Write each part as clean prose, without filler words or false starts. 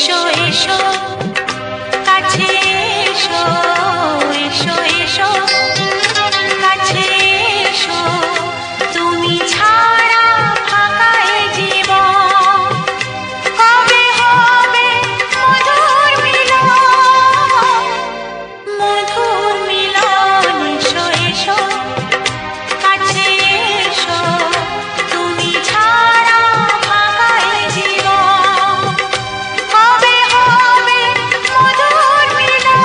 এসো এসো কাছে এসো, এসো এসো কাছে এসো, তুমি ছাড়া ফাঁকা এ জীবন, কবে হবে মধুর মিলন, মধুর মিলন। এসো এসো কাছে এসো, তুমি ছাড়া ফাঁকা এ জীবন, কবে হবে মধুর মিলন,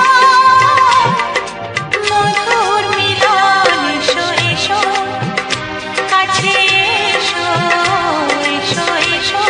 মধুর মিলন। এসো এসো কাছে এসো, এসো এসো।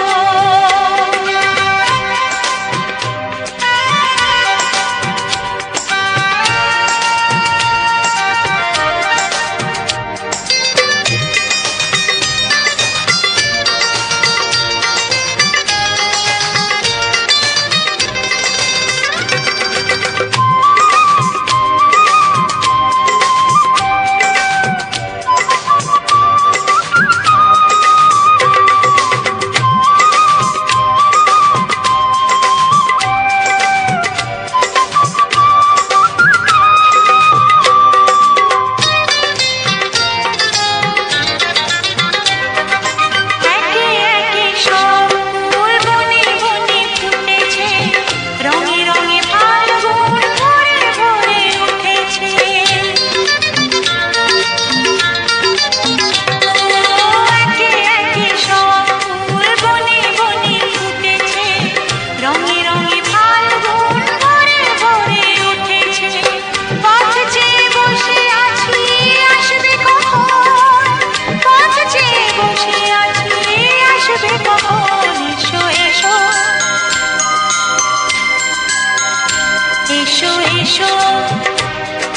এসো এসো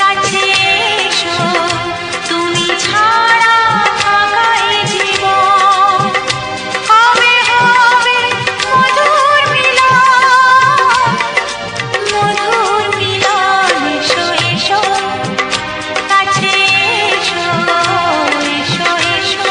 কাছে এসো, তুমি ছাড়া ফাঁকা এ জীবন, কবে হবে মধুর মিলন, মধুর মিলন। এসো এসো কাছে এসো, এসো এসো।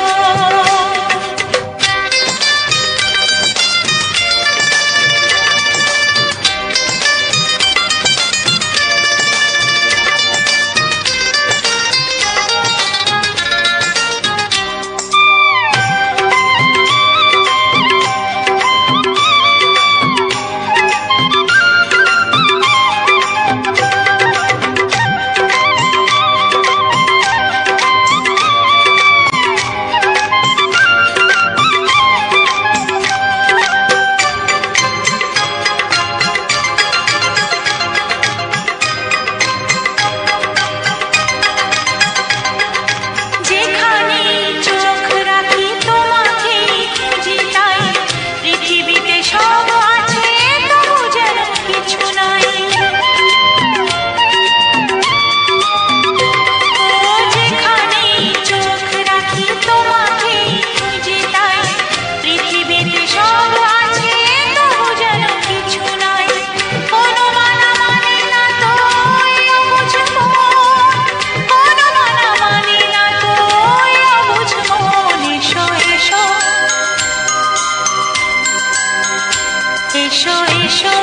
এসো এসো